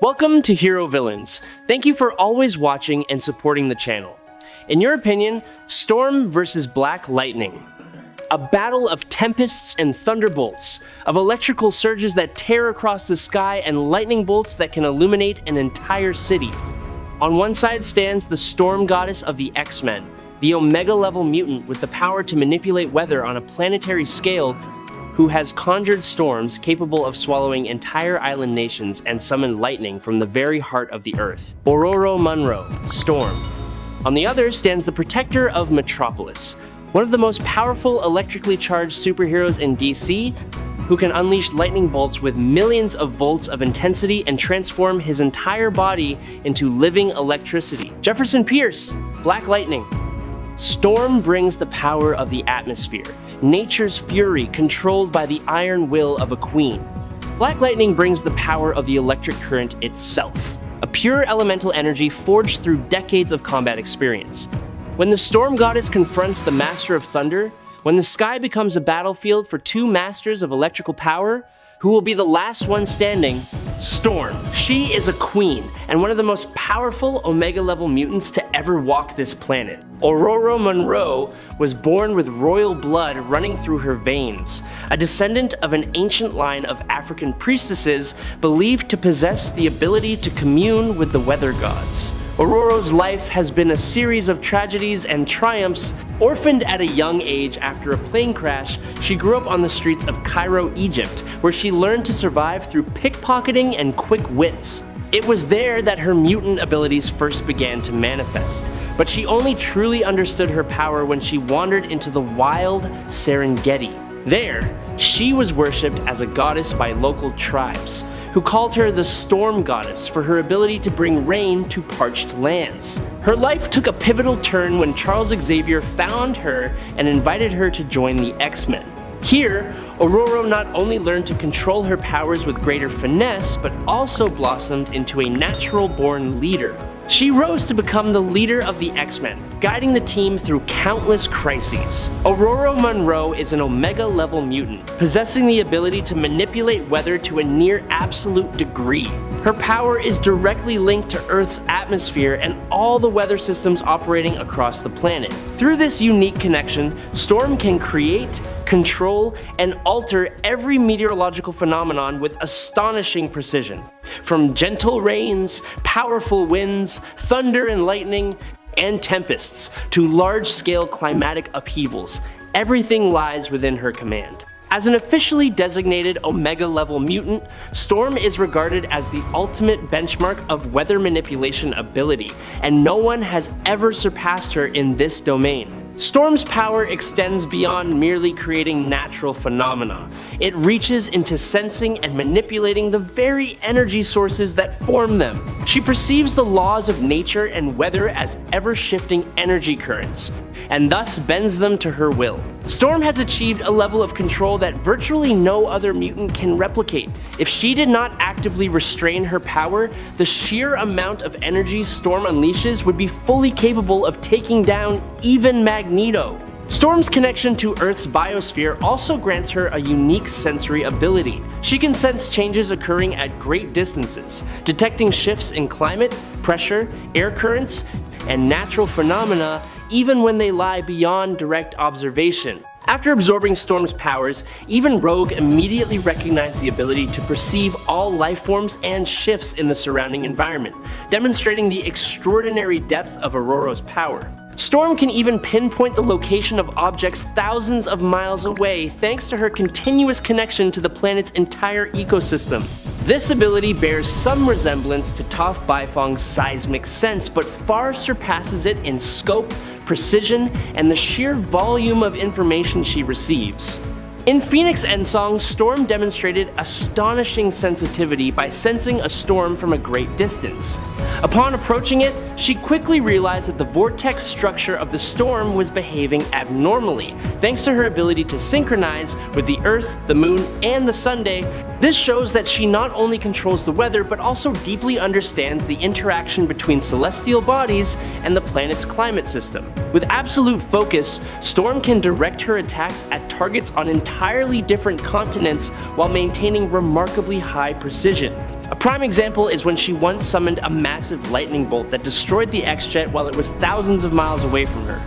Welcome to Hero Villains. Thank you for always watching and supporting the channel. In your opinion, Storm versus Black Lightning. A battle of tempests and thunderbolts, of electrical surges that tear across the sky and lightning bolts that can illuminate an entire city. On one side stands the Storm Goddess of the X-Men, the Omega-level mutant with the power to manipulate weather on a planetary scale, who has conjured storms capable of swallowing entire island nations and summon lightning from the very heart of the Earth. Ororo Munroe, Storm. On the other stands the Protector of Metropolis, one of the most powerful electrically charged superheroes in DC, who can unleash lightning bolts with millions of volts of intensity and transform his entire body into living electricity. Jefferson Pierce, Black Lightning. Storm brings the power of the atmosphere, nature's fury controlled by the iron will of a queen. Black Lightning brings the power of the electric current itself, a pure elemental energy forged through decades of combat experience. When the Storm Goddess confronts the Master of Thunder, when the sky becomes a battlefield for two masters of electrical power, who will be the last one standing? Storm. She is a queen, and one of the most powerful Omega-level mutants to ever walk this planet. Ororo Munroe was born with royal blood running through her veins, a descendant of an ancient line of African priestesses believed to possess the ability to commune with the weather gods. Ororo's life has been a series of tragedies and triumphs. Orphaned at a young age after a plane crash, she grew up on the streets of Cairo, Egypt, where she learned to survive through pickpocketing and quick wits. It was there that her mutant abilities first began to manifest, but she only truly understood her power when she wandered into the wild Serengeti. There, she was worshipped as a goddess by local tribes, who called her the Storm Goddess for her ability to bring rain to parched lands. Her life took a pivotal turn when Charles Xavier found her and invited her to join the X-Men. Here, Ororo not only learned to control her powers with greater finesse, but also blossomed into a natural-born leader. She rose to become the leader of the X-Men, guiding the team through countless crises. Ororo Munroe is an Omega-level mutant, possessing the ability to manipulate weather to a near-absolute degree. Her power is directly linked to Earth's atmosphere and all the weather systems operating across the planet. Through this unique connection, Storm can create, control, and alter every meteorological phenomenon with astonishing precision. From gentle rains, powerful winds, thunder and lightning, and tempests, to large-scale climatic upheavals, everything lies within her command. As an officially designated Omega-level mutant, Storm is regarded as the ultimate benchmark of weather manipulation ability, and no one has ever surpassed her in this domain. Storm's power extends beyond merely creating natural phenomena. It reaches into sensing and manipulating the very energy sources that form them. She perceives the laws of nature and weather as ever-shifting energy currents, and thus bends them to her will. Storm has achieved a level of control that virtually no other mutant can replicate. If she did not actively restrain her power, the sheer amount of energy Storm unleashes would be fully capable of taking down even Magneto. Storm's connection to Earth's biosphere also grants her a unique sensory ability. She can sense changes occurring at great distances, detecting shifts in climate, pressure, air currents, and natural phenomena even when they lie beyond direct observation. After absorbing Storm's powers, even Rogue immediately recognized the ability to perceive all life forms and shifts in the surrounding environment, demonstrating the extraordinary depth of Ororo's power. Storm can even pinpoint the location of objects thousands of miles away thanks to her continuous connection to the planet's entire ecosystem. This ability bears some resemblance to Toph Beifong's seismic sense, but far surpasses it in scope, precision, and the sheer volume of information she receives. In Phoenix Endsong, Storm demonstrated astonishing sensitivity by sensing a storm from a great distance. Upon approaching it, she quickly realized that the vortex structure of the storm was behaving abnormally, thanks to her ability to synchronize with the Earth, the Moon, and the Sunday. This shows that she not only controls the weather, but also deeply understands the interaction between celestial bodies and the planet's climate system. With absolute focus, Storm can direct her attacks at targets on entirely different continents while maintaining remarkably high precision. A prime example is when she once summoned a massive lightning bolt that destroyed the X-Jet while it was thousands of miles away from her.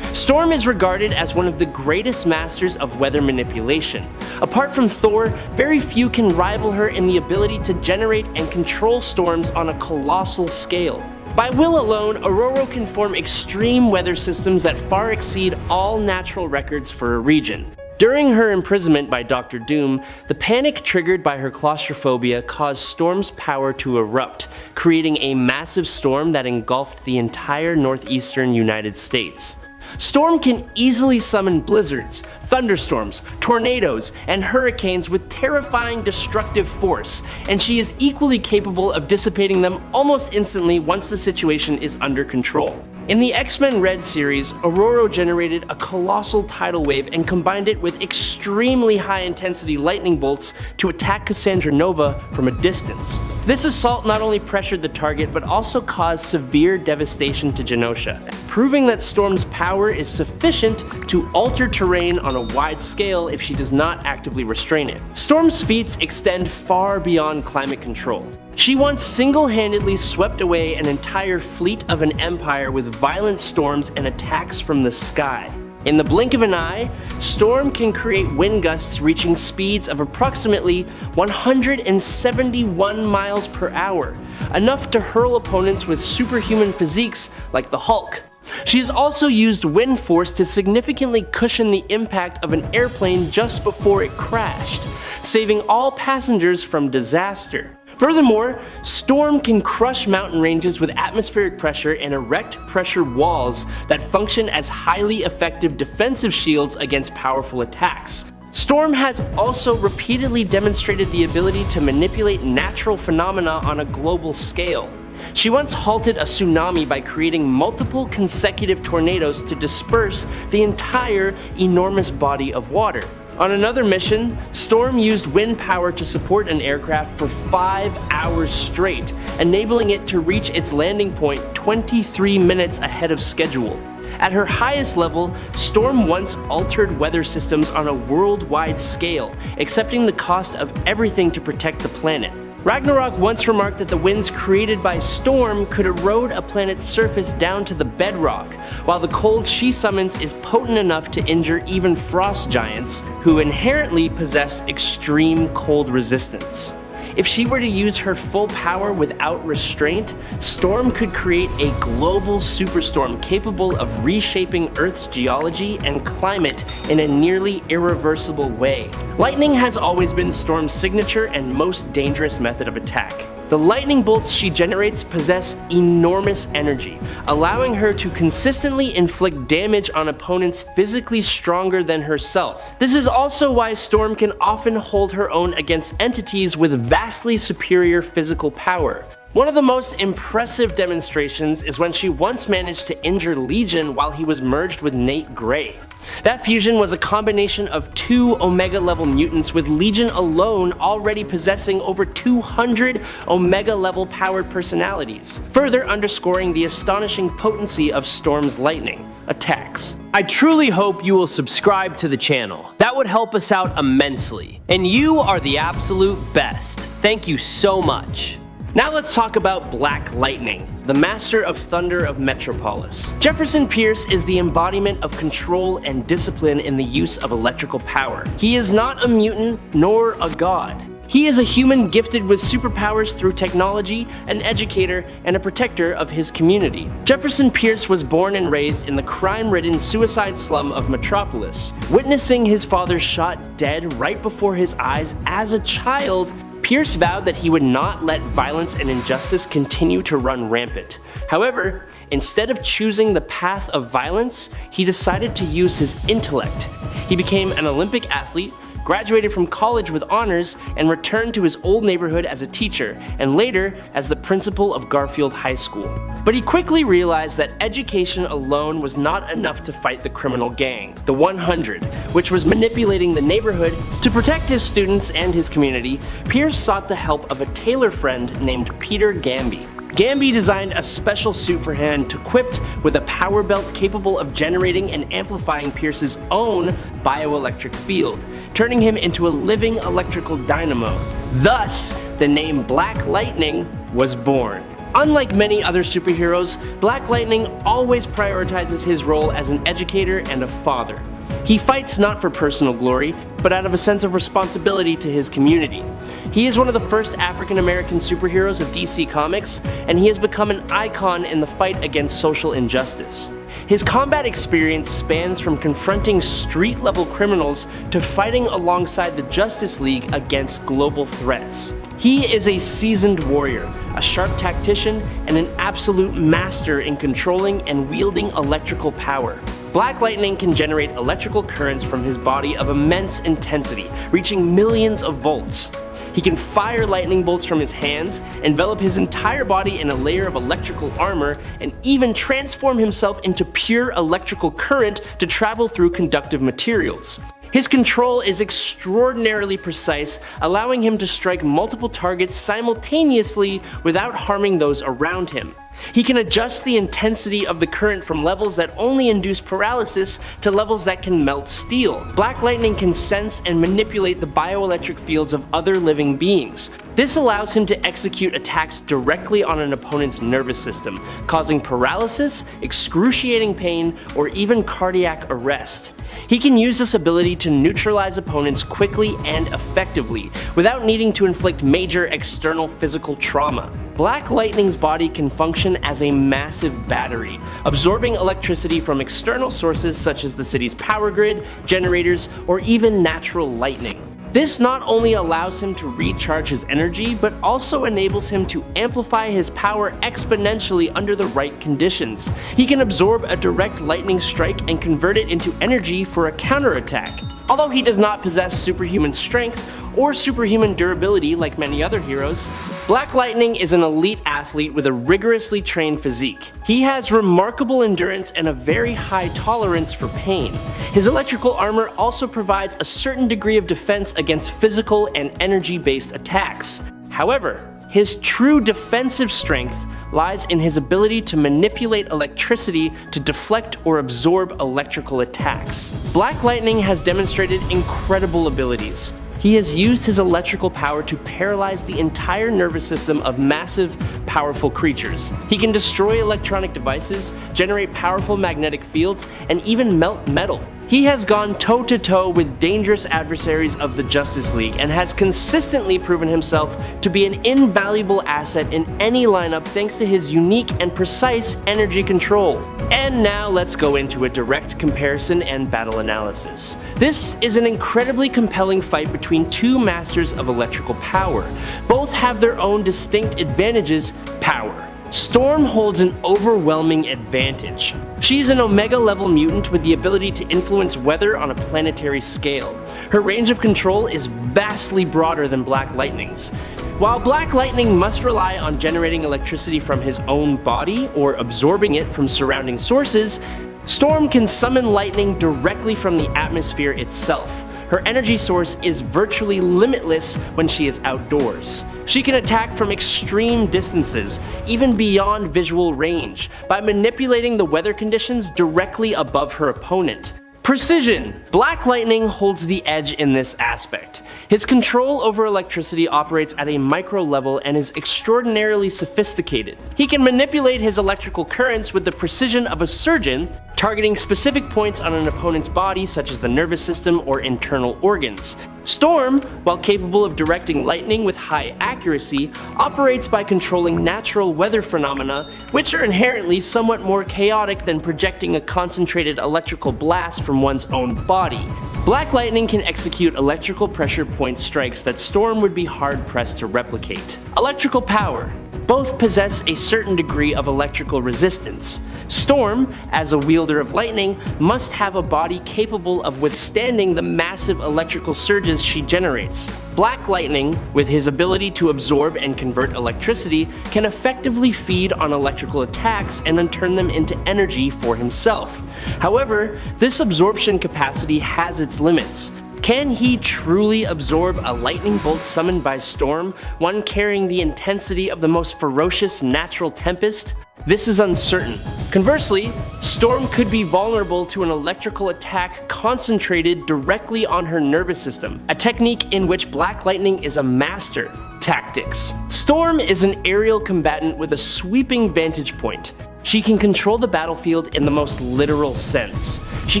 Storm is regarded as one of the greatest masters of weather manipulation. Apart from Thor, very few can rival her in the ability to generate and control storms on a colossal scale. By will alone, Ororo can form extreme weather systems that far exceed all natural records for a region. During her imprisonment by Dr. Doom, the panic triggered by her claustrophobia caused Storm's power to erupt, creating a massive storm that engulfed the entire northeastern United States. Storm can easily summon blizzards, thunderstorms, tornadoes, and hurricanes with terrifying destructive force, and she is equally capable of dissipating them almost instantly once the situation is under control. In the X-Men Red series, Ororo generated a colossal tidal wave and combined it with extremely high-intensity lightning bolts to attack Cassandra Nova from a distance. This assault not only pressured the target, but also caused severe devastation to Genosha, proving that Storm's power is sufficient to alter terrain on a wide scale if she does not actively restrain it. Storm's feats extend far beyond climate control. She once single-handedly swept away an entire fleet of an empire with violent storms and attacks from the sky. In the blink of an eye, Storm can create wind gusts reaching speeds of approximately 171 miles per hour, enough to hurl opponents with superhuman physiques like the Hulk. She has also used wind force to significantly cushion the impact of an airplane just before it crashed, saving all passengers from disaster. Furthermore, Storm can crush mountain ranges with atmospheric pressure and erect pressure walls that function as highly effective defensive shields against powerful attacks. Storm has also repeatedly demonstrated the ability to manipulate natural phenomena on a global scale. She once halted a tsunami by creating multiple consecutive tornadoes to disperse the entire enormous body of water. On another mission, Storm used wind power to support an aircraft for 5 hours straight, enabling it to reach its landing point 23 minutes ahead of schedule. At her highest level, Storm once altered weather systems on a worldwide scale, accepting the cost of everything to protect the planet. Ragnarok once remarked that the winds created by Storm could erode a planet's surface down to the bedrock, while the cold she summons is potent enough to injure even frost giants, who inherently possess extreme cold resistance. If she were to use her full power without restraint, Storm could create a global superstorm capable of reshaping Earth's geology and climate in a nearly irreversible way. Lightning has always been Storm's signature and most dangerous method of attack. The lightning bolts she generates possess enormous energy, allowing her to consistently inflict damage on opponents physically stronger than herself. This is also why Storm can often hold her own against entities with vastly superior physical power. One of the most impressive demonstrations is when she once managed to injure Legion while he was merged with Nate Gray. That fusion was a combination of 2 Omega-level mutants, with Legion alone already possessing over 200 Omega-level powered personalities, further underscoring the astonishing potency of Storm's lightning attacks. I truly hope you will subscribe to the channel. That would help us out immensely. And you are the absolute best. Thank you so much. Now let's talk about Black Lightning, the master of thunder of Metropolis. Jefferson Pierce is the embodiment of control and discipline in the use of electrical power. He is not a mutant nor a god. He is a human gifted with superpowers through technology, an educator, and a protector of his community. Jefferson Pierce was born and raised in the crime-ridden suicide slum of Metropolis. Witnessing his father shot dead right before his eyes as a child, Pierce vowed that he would not let violence and injustice continue to run rampant. However, instead of choosing the path of violence, he decided to use his intellect. He became an Olympic athlete, graduated from college with honors, and returned to his old neighborhood as a teacher, and later as the principal of Garfield High School. But he quickly realized that education alone was not enough to fight the criminal gang, the 100, which was manipulating the neighborhood. To protect his students and his community, Pierce sought the help of a tailor friend named Peter Gamby. Gamby designed a special suit for him equipped with a power belt capable of generating and amplifying Pierce's own bioelectric field, turning him into a living electrical dynamo. Thus, the name Black Lightning was born. Unlike many other superheroes, Black Lightning always prioritizes his role as an educator and a father. He fights not for personal glory, but out of a sense of responsibility to his community. He is one of the first African-American superheroes of DC Comics, and he has become an icon in the fight against social injustice. His combat experience spans from confronting street-level criminals to fighting alongside the Justice League against global threats. He is a seasoned warrior, a sharp tactician, and an absolute master in controlling and wielding electrical power. Black Lightning can generate electrical currents from his body of immense intensity, reaching millions of volts. He can fire lightning bolts from his hands, envelop his entire body in a layer of electrical armor, and even transform himself into pure electrical current to travel through conductive materials. His control is extraordinarily precise, allowing him to strike multiple targets simultaneously without harming those around him. He can adjust the intensity of the current from levels that only induce paralysis to levels that can melt steel. Black Lightning can sense and manipulate the bioelectric fields of other living beings. This allows him to execute attacks directly on an opponent's nervous system, causing paralysis, excruciating pain, or even cardiac arrest. He can use this ability to neutralize opponents quickly and effectively, without needing to inflict major external physical trauma. Black Lightning's body can function as a massive battery, absorbing electricity from external sources such as the city's power grid, generators, or even natural lightning. This not only allows him to recharge his energy, but also enables him to amplify his power exponentially under the right conditions. He can absorb a direct lightning strike and convert it into energy for a counterattack. Although he does not possess superhuman strength or superhuman durability like many other heroes, Black Lightning is an elite athlete with a rigorously trained physique. He has remarkable endurance and a very high tolerance for pain. His electrical armor also provides a certain degree of defense against physical and energy-based attacks. However, his true defensive strength lies in his ability to manipulate electricity to deflect or absorb electrical attacks. Black Lightning has demonstrated incredible abilities. He has used his electrical power to paralyze the entire nervous system of massive, powerful creatures. He can destroy electronic devices, generate powerful magnetic fields, and even melt metal. He has gone toe-to-toe with dangerous adversaries of the Justice League and has consistently proven himself to be an invaluable asset in any lineup thanks to his unique and precise energy control. And now let's go into a direct comparison and battle analysis. This is an incredibly compelling fight between two masters of electrical power. Both have their own distinct advantages. Power. Storm holds an overwhelming advantage. She's an Omega-level mutant with the ability to influence weather on a planetary scale. Her range of control is vastly broader than Black Lightning's. While Black Lightning must rely on generating electricity from his own body or absorbing it from surrounding sources, Storm can summon lightning directly from the atmosphere itself. Her energy source is virtually limitless when she is outdoors. She can attack from extreme distances, even beyond visual range, by manipulating the weather conditions directly above her opponent. Precision. Black Lightning holds the edge in this aspect. His control over electricity operates at a micro level and is extraordinarily sophisticated. He can manipulate his electrical currents with the precision of a surgeon, targeting specific points on an opponent's body such as the nervous system or internal organs. Storm, while capable of directing lightning with high accuracy, operates by controlling natural weather phenomena, which are inherently somewhat more chaotic than projecting a concentrated electrical blast from one's own body. Black Lightning can execute electrical pressure point strikes that Storm would be hard-pressed to replicate. Electrical power. Both possess a certain degree of electrical resistance. Storm, as a wielder of lightning, must have a body capable of withstanding the massive electrical surges she generates. Black Lightning, with his ability to absorb and convert electricity, can effectively feed on electrical attacks and then turn them into energy for himself. However, this absorption capacity has its limits. Can he truly absorb a lightning bolt summoned by Storm, one carrying the intensity of the most ferocious natural tempest? This is uncertain. Conversely, Storm could be vulnerable to an electrical attack concentrated directly on her nervous system, a technique in which Black Lightning is a master. Tactics. Storm is an aerial combatant with a sweeping vantage point. She can control the battlefield in the most literal sense. She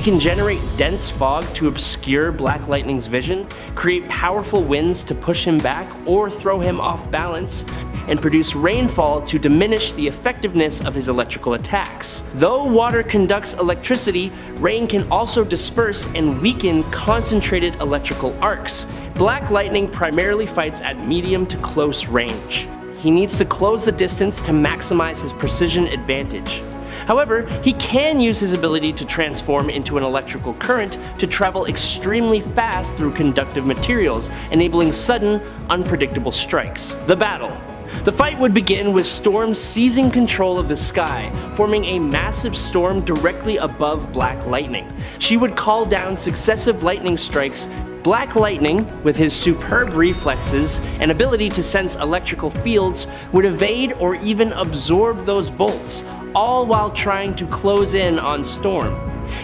can generate dense fog to obscure Black Lightning's vision, create powerful winds to push him back or throw him off balance, and produce rainfall to diminish the effectiveness of his electrical attacks. Though water conducts electricity, rain can also disperse and weaken concentrated electrical arcs. Black Lightning primarily fights at medium to close range. He needs to close the distance to maximize his precision advantage. However, he can use his ability to transform into an electrical current to travel extremely fast through conductive materials, enabling sudden, unpredictable strikes. The battle. The fight would begin with Storm seizing control of the sky, forming a massive storm directly above Black Lightning. She would call down successive lightning strikes. Black Lightning, with his superb reflexes and ability to sense electrical fields, would evade or even absorb those bolts, all while trying to close in on Storm.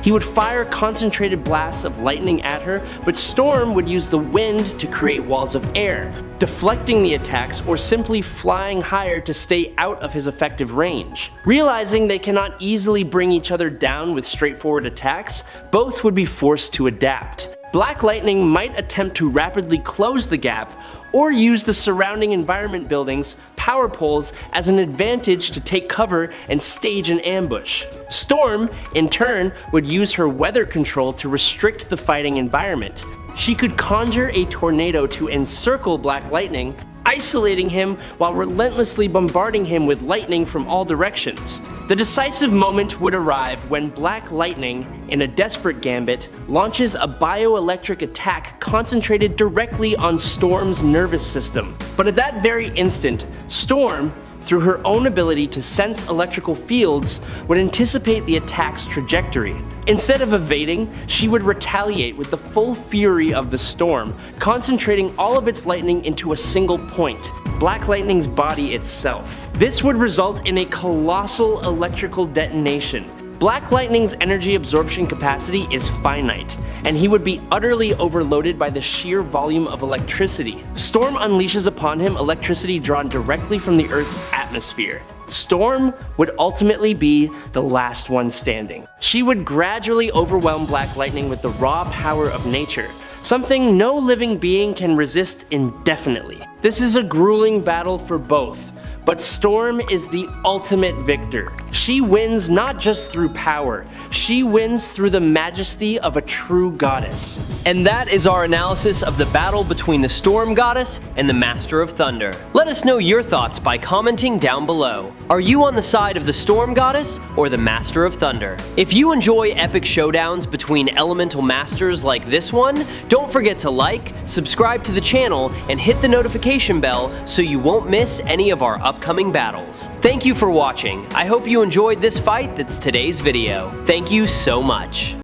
He would fire concentrated blasts of lightning at her, but Storm would use the wind to create walls of air, deflecting the attacks or simply flying higher to stay out of his effective range. Realizing they cannot easily bring each other down with straightforward attacks, both would be forced to adapt. Black Lightning might attempt to rapidly close the gap, or use the surrounding environment buildings, power poles, as an advantage to take cover and stage an ambush. Storm, in turn, would use her weather control to restrict the fighting environment. She could conjure a tornado to encircle Black Lightning, isolating him while relentlessly bombarding him with lightning from all directions. The decisive moment would arrive when Black Lightning, in a desperate gambit, launches a bioelectric attack concentrated directly on Storm's nervous system. But at that very instant, Storm, through her own ability to sense electrical fields, would anticipate the attack's trajectory. Instead of evading, she would retaliate with the full fury of the storm, concentrating all of its lightning into a single point, Black Lightning's body itself. This would result in a colossal electrical detonation. Black Lightning's energy absorption capacity is finite, and he would be utterly overloaded by the sheer volume of electricity. Storm unleashes upon him electricity drawn directly from the Earth's atmosphere. Storm would ultimately be the last one standing. She would gradually overwhelm Black Lightning with the raw power of nature, something no living being can resist indefinitely. This is a grueling battle for both. But Storm is the ultimate victor. She wins not just through power, she wins through the majesty of a true goddess. And that is our analysis of the battle between the Storm Goddess and the Master of Thunder. Let us know your thoughts by commenting down below. Are you on the side of the Storm Goddess or the Master of Thunder? If you enjoy epic showdowns between elemental masters like this one, don't forget to like, subscribe to the channel, and hit the notification bell so you won't miss any of our upcoming battles. Thank you for watching. I hope you enjoyed this fight that's today's video. Thank you so much.